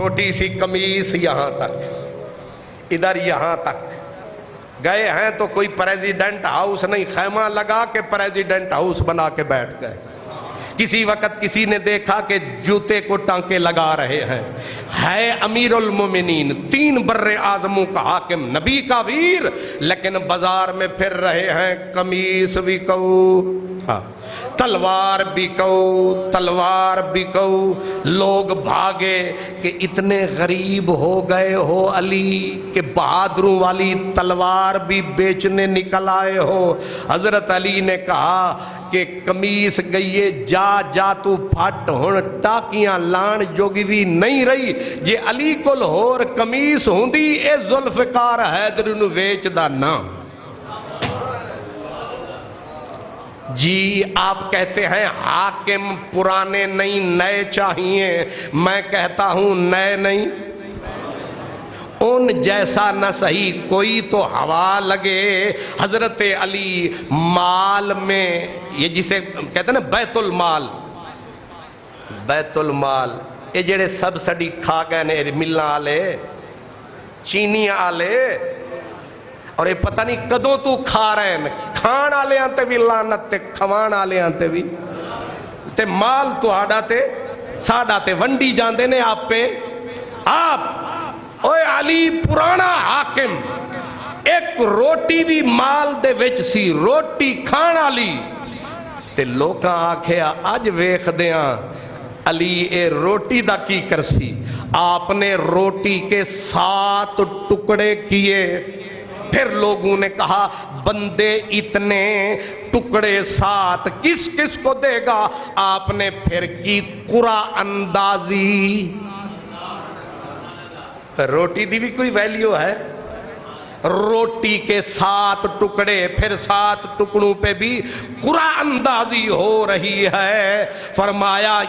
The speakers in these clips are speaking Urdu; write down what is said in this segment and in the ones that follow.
چھوٹی سی قمیص یہاں تک, ادھر یہاں تک گئے ہیں تو کوئی پریزیڈنٹ ہاؤس نہیں, خیمہ لگا کے پریزیڈنٹ ہاؤس بنا کے بیٹھ گئے. کسی وقت کسی نے دیکھا کہ جوتے کو ٹانکے لگا رہے ہیں, ہے امیر المومنین, 3 بر اعظموں کا حاکم, نبی کا ویر, لیکن بازار میں پھر رہے ہیں قمیص بھی کہو, تلوار بھی کہو, تلوار بھی کہو. لوگ بھاگے کہ اتنے غریب ہو گئے ہو علی کہ بہادروں والی تلوار بھی بیچنے نکل آئے ہو. حضرت علی نے کہا کہ قمیص گئیے جا جا تو پھٹ, ہن ٹاکیاں لان جوگی بھی نہیں رہی. جے علی کول ہور قمیص ہوندی اے ذوالفقار حیدر نو ویچ دا نام. جی آپ کہتے ہیں حاکم پرانے نہیں نئے چاہیے, میں کہتا ہوں نئے نہیں, ان جیسا نہ صحیح کوئی تو ہوا لگے. حضرت علی مال میں, یہ جسے کہتے ہیں نا بیت المال, بیت المال, یہ جڑے سبسڈی کھا گئے نے ملنا آلے, چینی آلے, اور یہ پتہ نہیں کدوں تو کھا رہے ہیں. کھان آلے آنتے بھی لانت تے, کھوان آلے آنتے بھی تے, مال تو آڈا تے ساڈا تے ونڈی جاندے نے آپ پہ. آپ اوے علی پرانا حاکم, ایک روٹی بھی مال دے وچ سی, روٹی کھان آلی تے لوکاں آکھیا اج ویکھ دیاں علی اے روٹی دا کی کرسی. آپ نے روٹی کے 7 ٹکڑے کیے. پھر لوگوں نے کہا بندے اتنے ٹکڑے 7 کس کس کو دے گا. آپ نے پھر کی قرا اندازی. روٹی دی بھی کوئی ویلیو ہے. روٹی کے 7 ٹکڑے, پھر 7 ٹکڑوں پہ بھی قرا اندازی ہو رہی ہے. فرمایا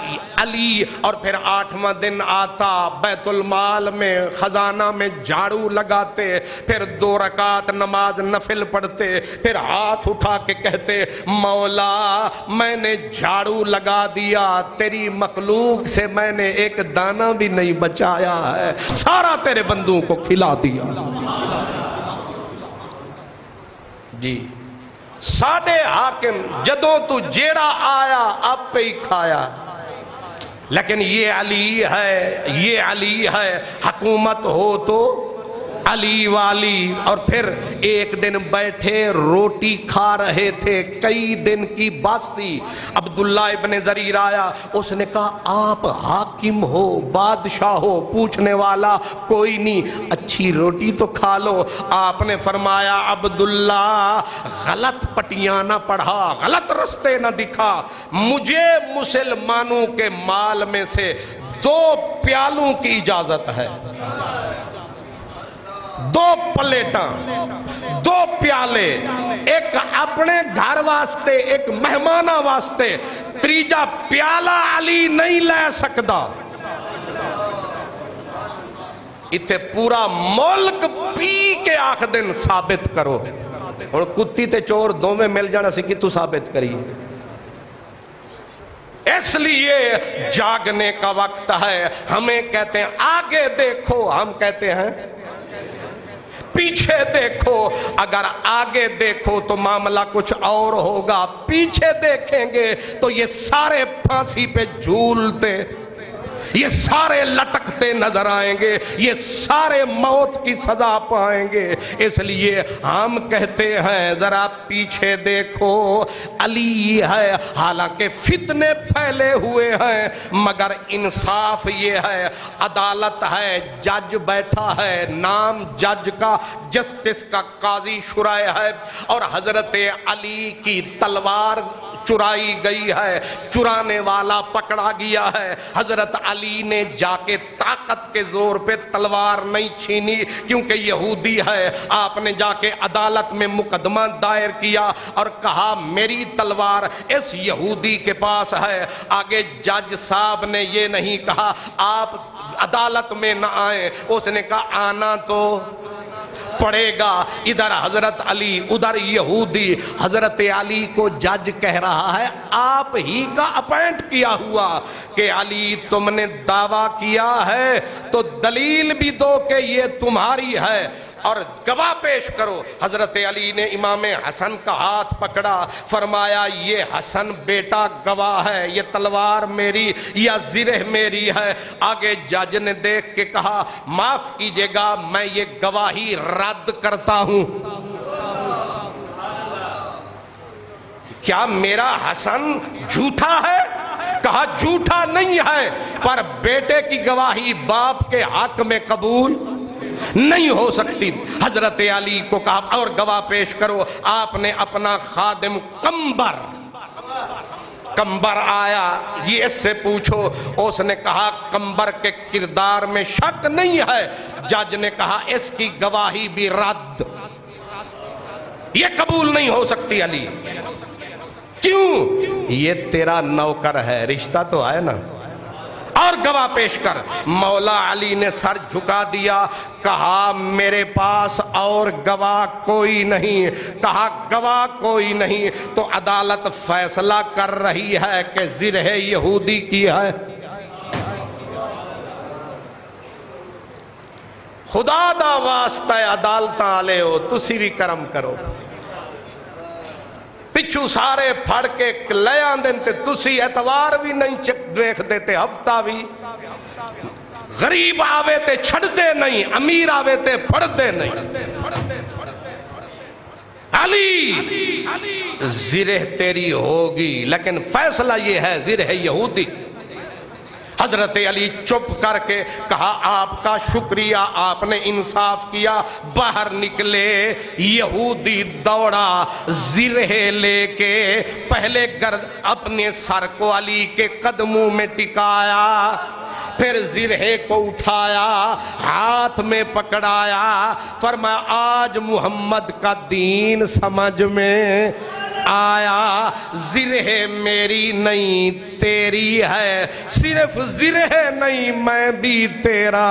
علی, اور پھر 8واں دن آتا, بیت المال میں خزانہ میں جھاڑو لگاتے, پھر 2 رکعت نماز نفل پڑھتے, پھر ہاتھ اٹھا کے کہتے مولا میں نے جھاڑو لگا دیا, تیری مخلوق سے میں نے ایک دانہ بھی نہیں بچایا ہے, سارا تیرے بندوں کو کھلا دیا. جی ساڑھے حاکم جدوں تو جیڑا آیا آپ پہ ہی کھایا. لیکن یہ علی ہے, یہ علی ہے, حکومت ہو تو علی والی. اور پھر ایک دن بیٹھے روٹی کھا رہے تھے, کئی دن کی باسی. عبداللہ ابن زریر آیا, اس نے کہا آپ حاکم ہو, بادشاہ ہو, پوچھنے والا کوئی نہیں, اچھی روٹی تو کھا لو. آپ نے فرمایا عبداللہ غلط پٹیاں نہ پڑھا, غلط رستے نہ دکھا, مجھے مسلمانوں کے مال میں سے 2 پیالوں کی اجازت ہے. 2 پلیٹاں, 2 پیالے, ایک اپنے گھر واسطے, ایک مہمانہ واسطے, تیجا پیالہ علی نہیں لے سکتا. اتھے پورا ملک پی کے آخ دن ثابت کرو. اور کتی تے چور دو میں مل جانا سی کتو ثابت کری. اس لیے جاگنے کا وقت ہے. ہمیں کہتے ہیں آگے دیکھو, ہم کہتے ہیں پیچھے دیکھو. اگر آگے دیکھو تو معاملہ کچھ اور ہوگا, پیچھے دیکھیں گے تو یہ سارے پھانسی پہ جھولتے, یہ سارے لٹکتے نظر آئیں گے, یہ سارے موت کی سزا پائیں گے. اس لیے ہم کہتے ہیں ذرا پیچھے دیکھو, علی ہے. حالانکہ فتنے پھیلے ہوئے ہیں, مگر انصاف یہ ہے, عدالت ہے, جج بیٹھا ہے, نام جج کا جسٹس کا قاضی شرائع ہے, اور حضرت علی کی تلوار چرائی گئی ہے, چرانے والا پکڑا گیا ہے. حضرت علی نے جا کے طاقت کے زور پہ تلوار نہیں چھینی کیونکہ یہودی ہے. آپ نے جا کے عدالت میں مقدمہ دائر کیا اور کہا میری تلوار اس یہودی کے پاس ہے. آگے جج صاحب نے یہ نہیں کہا آپ عدالت میں نہ آئیں, اس نے کہا آنا تو پڑے گا. ادھر حضرت علی ادھر یہودی حضرت علی کو جج کہہ رہا ہے آپ ہی کا اپائنٹ کیا ہوا کہ علی تم نے دعویٰ کیا ہے تو دلیل بھی دو کہ یہ تمہاری ہے اور گواہ پیش کرو. حضرت علی نے امام حسن کا ہاتھ پکڑا, فرمایا یہ حسن بیٹا گواہ ہے, یہ تلوار میری یا زرہ میری ہے. آگے جج نے دیکھ کے کہا معاف کیجئے گا میں یہ گواہی رد کرتا ہوں. کیا میرا حسن جھوٹا ہے؟ کہا جھوٹا نہیں ہے, پر بیٹے کی گواہی باپ کے حق میں قبول نہیں ہو سکتی. حضرت علی کو کہا اور گواہ پیش کرو. آپ نے اپنا خادم کمبر آیا, یہ اس سے پوچھو. اس نے کہا کمبر کے کردار میں شک نہیں ہے. جج نے کہا اس کی گواہی بھی رد, یہ قبول نہیں ہو سکتی. علی کیوں؟ یہ تیرا نوکر ہے, رشتہ تو ہے نا, اور گواہ پیش کر. مولا علی نے سر جھکا دیا, کہا میرے پاس اور گواہ کوئی نہیں. کہا گواہ کوئی نہیں تو عدالت فیصلہ کر رہی ہے کہ زرہ یہودی کی ہے. خدا دا واسطہ عدالت آلے ہو, تسی بھی کرم کرو. پچھو سارے پھڑ کے لے آندے تے تسی اتوار بھی نہیں دیکھ دیتے, ہفتہ بھی. غریب آوے تے چھڑ دے نہیں, امیر آوے تے پھڑ دے نہیں. علی زرہ تیری ہوگی لیکن فیصلہ یہ ہے زرہ یہودی. حضرت علی چپ کر کے کہا آپ کا شکریہ, آپ نے انصاف کیا. باہر نکلے, یہودی دوڑا زرہ لے کے, پہلے گرد اپنے سر کو علی کے قدموں میں ٹکایا, پھر زرہ کو اٹھایا, ہاتھ میں پکڑایا, فرمایا آج محمد کا دین سمجھ میں آیا. زرہ میری نہیں تیری ہے, صرف زرہ نہیں میں بھی تیرا.